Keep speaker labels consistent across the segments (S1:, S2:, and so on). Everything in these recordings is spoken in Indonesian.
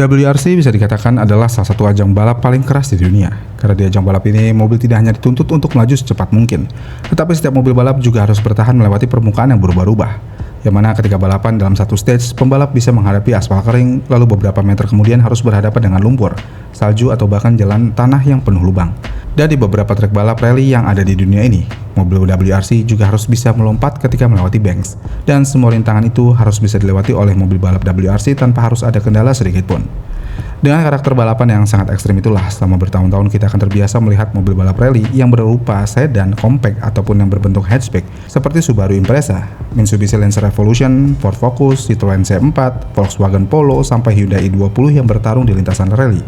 S1: WRC bisa dikatakan adalah salah satu ajang balap paling keras di dunia. Karena di ajang balap ini, mobil tidak hanya dituntut untuk melaju secepat mungkin, tetapi setiap mobil balap juga harus bertahan melewati permukaan yang berubah-ubah. Yang mana ketika balapan dalam satu stage, pembalap bisa menghadapi aspal kering, lalu beberapa meter kemudian harus berhadapan dengan lumpur, salju atau bahkan jalan tanah yang penuh lubang. Dan di beberapa trek balap rally yang ada di dunia ini, mobil WRC juga harus bisa melompat ketika melewati banks. Dan semua rintangan itu harus bisa dilewati oleh mobil balap WRC tanpa harus ada kendala sedikit pun. Dengan karakter balapan yang sangat ekstrim itulah, selama bertahun-tahun kita akan terbiasa melihat mobil balap rally yang berupa sedan, compact, ataupun yang berbentuk hatchback seperti Subaru Impreza, Mitsubishi Lancer Evolution, Ford Focus, Citroen C4, Volkswagen Polo, sampai Hyundai i20 yang bertarung di lintasan rally.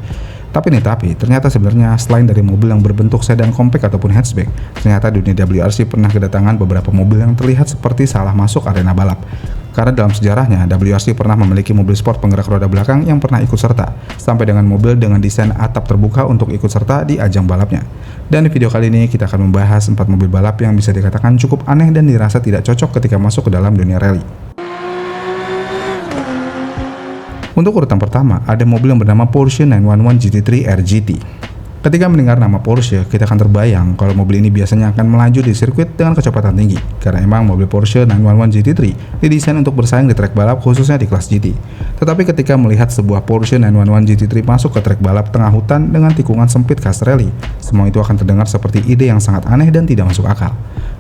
S1: Tapi ternyata sebenarnya selain dari mobil yang berbentuk sedan compact ataupun hatchback, ternyata dunia WRC pernah kedatangan beberapa mobil yang terlihat seperti salah masuk arena balap. Karena dalam sejarahnya, WRC pernah memiliki mobil sport penggerak roda belakang yang pernah ikut serta, sampai dengan mobil dengan desain atap terbuka untuk ikut serta di ajang balapnya. Dan di video kali ini kita akan membahas 4 mobil balap yang bisa dikatakan cukup aneh dan dirasa tidak cocok ketika masuk ke dalam dunia rally. Untuk urutan pertama, ada mobil yang bernama Porsche 911 GT3 RGT. Ketika mendengar nama Porsche, kita akan terbayang kalau mobil ini biasanya akan melaju di sirkuit dengan kecepatan tinggi, karena emang mobil Porsche 911 GT3 didesain untuk bersaing di trek balap khususnya di kelas GT. Tetapi ketika melihat sebuah Porsche 911 GT3 masuk ke trek balap tengah hutan dengan tikungan sempit khas rally, semua itu akan terdengar seperti ide yang sangat aneh dan tidak masuk akal.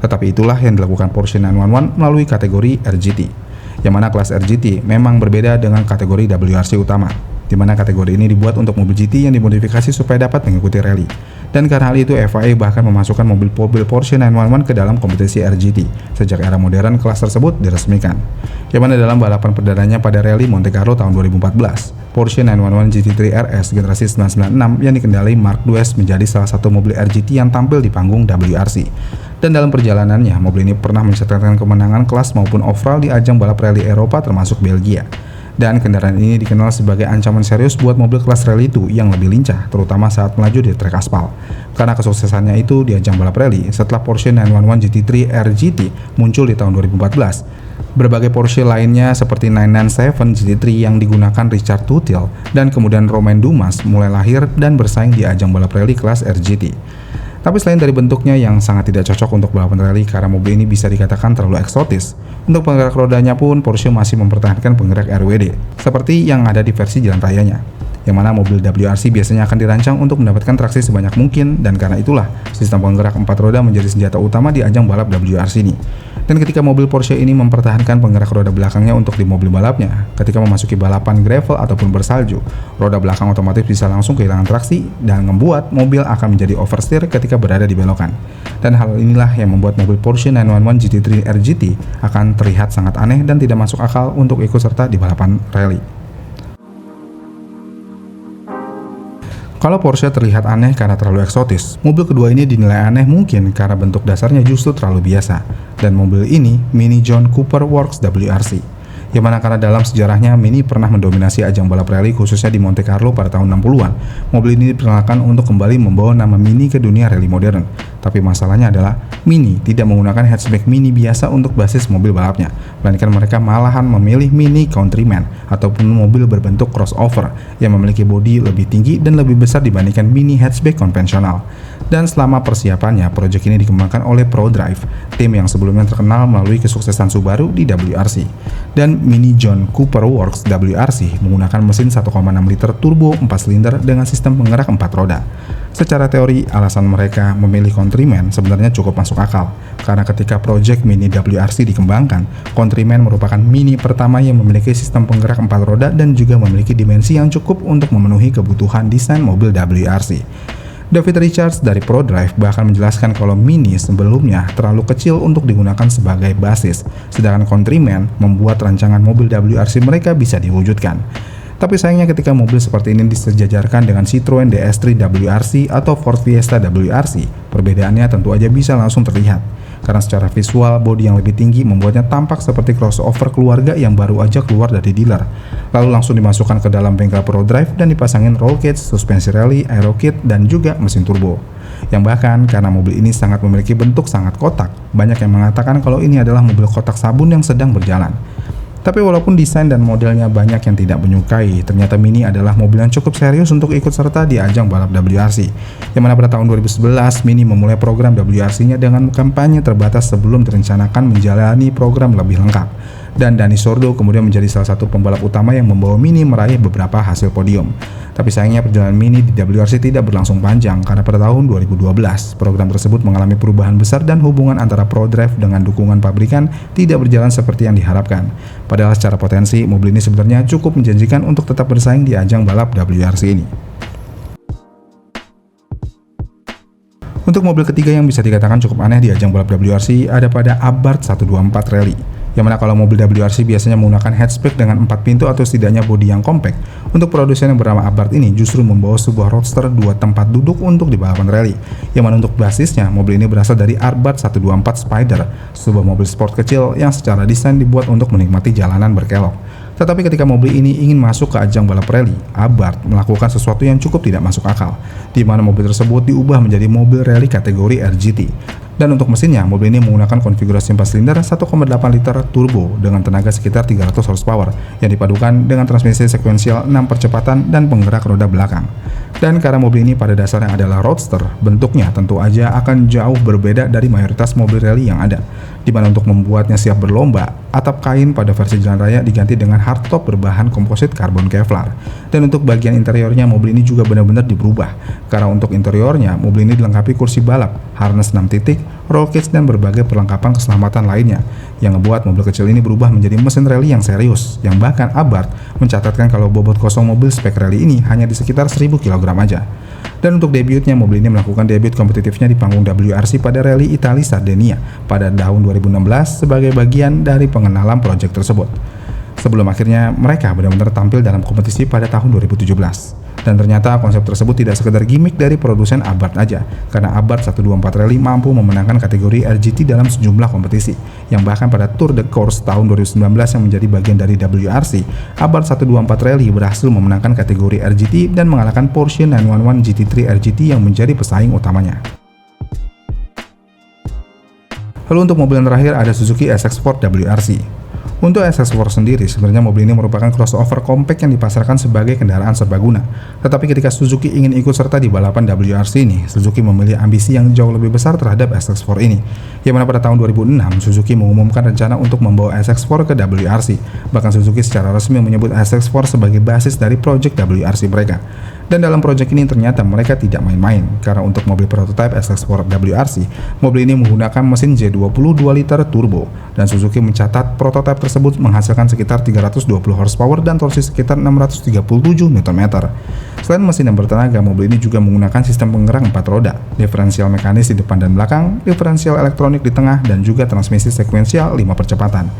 S1: Tetapi itulah yang dilakukan Porsche 911 melalui kategori RGT. Yang mana kelas RGT memang berbeda dengan kategori WRC utama, di mana kategori ini dibuat untuk mobil GT yang dimodifikasi supaya dapat mengikuti rally. Dan karena hal itu, FIA bahkan memasukkan mobil Porsche 911 ke dalam kompetisi RGT. Sejak era modern, kelas tersebut diresmikan. Yang mana dalam balapan perdananya pada rally Monte Carlo tahun 2014, Porsche 911 GT3 RS generasi 996 yang dikendarai Mark Dwes menjadi salah satu mobil RGT yang tampil di panggung WRC. Dan dalam perjalanannya, mobil ini pernah mencatatkan kemenangan kelas maupun overall di ajang balap rally Eropa termasuk Belgia. Dan kendaraan ini dikenal sebagai ancaman serius buat mobil kelas rally itu yang lebih lincah, terutama saat melaju di trek aspal. Karena kesuksesannya itu di ajang balap rally, setelah Porsche 911 GT3 RGT muncul di tahun 2014, berbagai Porsche lainnya seperti 997 GT3 yang digunakan Richard Tutil dan kemudian Romain Dumas mulai lahir dan bersaing di ajang balap rally kelas RGT. Tapi selain dari bentuknya yang sangat tidak cocok untuk balapan rally karena mobil ini bisa dikatakan terlalu eksotis, untuk penggerak rodanya pun Porsche masih mempertahankan penggerak RWD, seperti yang ada di versi jalan rayanya. Yang mana mobil WRC biasanya akan dirancang untuk mendapatkan traksi sebanyak mungkin, dan karena itulah sistem penggerak 4 roda menjadi senjata utama di ajang balap WRC ini. Dan ketika mobil Porsche ini mempertahankan penggerak roda belakangnya untuk di mobil balapnya, ketika memasuki balapan gravel ataupun bersalju, roda belakang otomatis bisa langsung kehilangan traksi dan membuat mobil akan menjadi oversteer ketika berada di belokan. Dan hal inilah yang membuat mobil Porsche 911 GT3 RGT akan terlihat sangat aneh dan tidak masuk akal untuk ikut serta di balapan rally. Kalau Porsche terlihat aneh karena terlalu eksotis, mobil kedua ini dinilai aneh mungkin karena bentuk dasarnya justru terlalu biasa. Dan mobil ini Mini John Cooper Works WRC. Yang mana karena dalam sejarahnya Mini pernah mendominasi ajang balap rally khususnya di Monte Carlo pada tahun 60-an. Mobil ini diperkenalkan untuk kembali membawa nama Mini ke dunia rally modern. Tapi masalahnya adalah Mini tidak menggunakan hatchback Mini biasa untuk basis mobil balapnya, melainkan mereka malahan memilih Mini Countryman ataupun mobil berbentuk crossover yang memiliki bodi lebih tinggi dan lebih besar dibandingkan Mini hatchback konvensional. Dan selama persiapannya, proyek ini dikembangkan oleh ProDrive, tim yang sebelumnya terkenal melalui kesuksesan Subaru di WRC. Dan Mini John Cooper Works WRC menggunakan mesin 1,6 liter turbo 4 silinder dengan sistem penggerak 4 roda. Secara teori, alasan mereka memilih Countryman sebenarnya cukup masuk akal, karena ketika proyek Mini WRC dikembangkan, Countryman merupakan Mini pertama yang memiliki sistem penggerak 4 roda dan juga memiliki dimensi yang cukup untuk memenuhi kebutuhan desain mobil WRC. David Richards dari ProDrive bahkan menjelaskan kalau Mini sebelumnya terlalu kecil untuk digunakan sebagai basis, sedangkan Countryman membuat rancangan mobil WRC mereka bisa diwujudkan. Tapi sayangnya ketika mobil seperti ini disejajarkan dengan Citroen DS3 WRC atau Ford Fiesta WRC, perbedaannya tentu aja bisa langsung terlihat. Karena secara visual, bodi yang lebih tinggi membuatnya tampak seperti crossover keluarga yang baru aja keluar dari dealer. Lalu langsung dimasukkan ke dalam bengkel ProDrive dan dipasangin roll cage, suspensi rally, aero kit, dan juga mesin turbo. Yang bahkan karena mobil ini sangat memiliki bentuk sangat kotak, banyak yang mengatakan kalau ini adalah mobil kotak sabun yang sedang berjalan. Tapi walaupun desain dan modelnya banyak yang tidak menyukai, ternyata Mini adalah mobil yang cukup serius untuk ikut serta di ajang balap WRC. Yang mana pada tahun 2011, Mini memulai program WRC-nya dengan kampanye terbatas sebelum direncanakan menjalani program lebih lengkap. Dan Dani Sordo kemudian menjadi salah satu pembalap utama yang membawa Mini meraih beberapa hasil podium. Tapi sayangnya perjalanan Mini di WRC tidak berlangsung panjang karena pada tahun 2012 program tersebut mengalami perubahan besar dan hubungan antara ProDrive dengan dukungan pabrikan tidak berjalan seperti yang diharapkan. Padahal secara potensi mobil ini sebenarnya cukup menjanjikan untuk tetap bersaing di ajang balap WRC ini. Untuk mobil ketiga yang bisa dikatakan cukup aneh di ajang balap WRC ada pada Abarth 124 Rally. Yang mana kalau mobil WRC biasanya menggunakan hatchback dengan 4 pintu atau setidaknya bodi yang kompak, untuk produsen yang bernama Abarth ini justru membawa sebuah roadster 2 tempat duduk untuk di balapan rally. Yang mana untuk basisnya, mobil ini berasal dari Abarth 124 Spider, sebuah mobil sport kecil yang secara desain dibuat untuk menikmati jalanan berkelok. Tetapi ketika mobil ini ingin masuk ke ajang balap rally, Abarth melakukan sesuatu yang cukup tidak masuk akal, di mana mobil tersebut diubah menjadi mobil rally kategori RGT. Dan untuk mesinnya, mobil ini menggunakan konfigurasi 4 silinder 1,8 liter turbo dengan tenaga sekitar 300 horsepower yang dipadukan dengan transmisi sekuensial 6 percepatan dan penggerak roda belakang. Dan karena mobil ini pada dasarnya adalah roadster, bentuknya tentu aja akan jauh berbeda dari mayoritas mobil rally yang ada. Di mana untuk membuatnya siap berlomba, atap kain pada versi jalan raya diganti dengan hardtop berbahan komposit karbon Kevlar. Dan untuk bagian interiornya, mobil ini juga benar-benar diberubah. Karena untuk interiornya, mobil ini dilengkapi kursi balap, harness 6 titik, roll cage dan berbagai perlengkapan keselamatan lainnya, yang ngebuat mobil kecil ini berubah menjadi mesin rally yang serius, yang bahkan Abarth mencatatkan kalau bobot kosong mobil spek rally ini hanya di sekitar 1000 kg aja. Dan untuk debutnya, mobil ini melakukan debut kompetitifnya di panggung WRC pada Rally Italia Sardinia pada tahun 2016 sebagai bagian dari pengenalan proyek tersebut. Sebelum akhirnya mereka benar-benar tampil dalam kompetisi pada tahun 2017. Dan ternyata konsep tersebut tidak sekedar gimmick dari produsen Abarth aja, karena Abarth 124 Rally mampu memenangkan kategori RGT dalam sejumlah kompetisi, yang bahkan pada Tour de Corse tahun 2019 yang menjadi bagian dari WRC, Abarth 124 Rally berhasil memenangkan kategori RGT dan mengalahkan Porsche 911 GT3 RGT yang menjadi pesaing utamanya. Lalu untuk mobil yang terakhir ada Suzuki SX4 WRC. Untuk SX4 sendiri, sebenarnya mobil ini merupakan crossover compact yang dipasarkan sebagai kendaraan serbaguna. Tetapi ketika Suzuki ingin ikut serta di balapan WRC ini, Suzuki memiliki ambisi yang jauh lebih besar terhadap SX4 ini. Yang mana pada tahun 2006, Suzuki mengumumkan rencana untuk membawa SX4 ke WRC. Bahkan Suzuki secara resmi menyebut SX4 sebagai basis dari proyek WRC mereka. Dan dalam proyek ini ternyata mereka tidak main-main, karena untuk mobil prototipe SX4 WRC, mobil ini menggunakan mesin J20 2 liter turbo, dan Suzuki mencatat prototipe tersebut menghasilkan sekitar 320 horsepower dan torsi sekitar 637 Nm. Selain mesin yang bertenaga, mobil ini juga menggunakan sistem penggerak 4 roda, diferensial mekanis di depan dan belakang, diferensial elektronik di tengah, dan juga transmisi sekuensial 5 percepatan.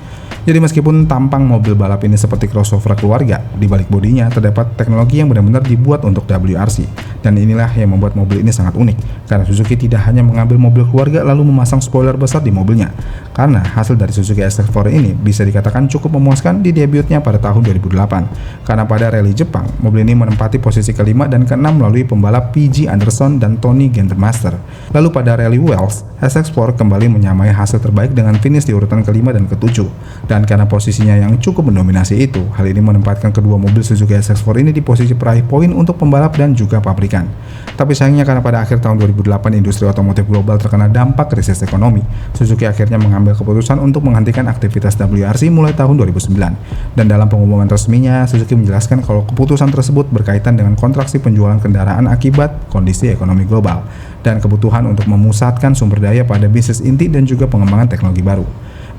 S1: Jadi meskipun tampang mobil balap ini seperti crossover keluarga, di balik bodinya terdapat teknologi yang benar-benar dibuat untuk WRC. Dan inilah yang membuat mobil ini sangat unik, karena Suzuki tidak hanya mengambil mobil keluarga lalu memasang spoiler besar di mobilnya. Karena hasil dari Suzuki SX4 ini bisa dikatakan cukup memuaskan di debutnya pada tahun 2008. Karena pada rally Jepang, mobil ini menempati posisi kelima dan keenam melalui pembalap PG Anderson dan Tony Gendermaster. Lalu pada rally Wales, SX4 kembali menyamai hasil terbaik dengan finish di urutan kelima dan ketujuh. Dan karena posisinya yang cukup mendominasi itu, hal ini menempatkan kedua mobil Suzuki SX4 ini di posisi peraih poin untuk pembalap dan juga pabrikan. Tapi sayangnya karena pada akhir tahun 2008 industri otomotif global terkena dampak krisis ekonomi, Suzuki akhirnya mengambil keputusan untuk menghentikan aktivitas WRC mulai tahun 2009. Dan dalam pengumuman resminya, Suzuki menjelaskan kalau keputusan tersebut berkaitan dengan kontraksi penjualan kendaraan akibat kondisi ekonomi global dan kebutuhan untuk memusatkan sumber daya pada bisnis inti dan juga pengembangan teknologi baru.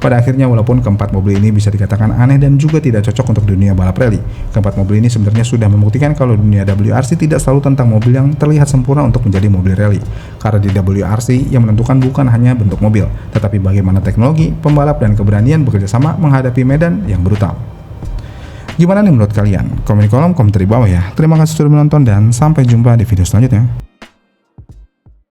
S1: Pada akhirnya, walaupun keempat mobil ini bisa dikatakan aneh dan juga tidak cocok untuk dunia balap rally, keempat mobil ini sebenarnya sudah membuktikan kalau dunia WRC tidak selalu tentang mobil yang terlihat sempurna untuk menjadi mobil rally. Karena di WRC yang menentukan bukan hanya bentuk mobil, tetapi bagaimana teknologi, pembalap, dan keberanian bekerjasama menghadapi medan yang brutal. Gimana nih menurut kalian? Komen di kolom komentar di bawah ya. Terima kasih sudah menonton dan sampai jumpa di video selanjutnya.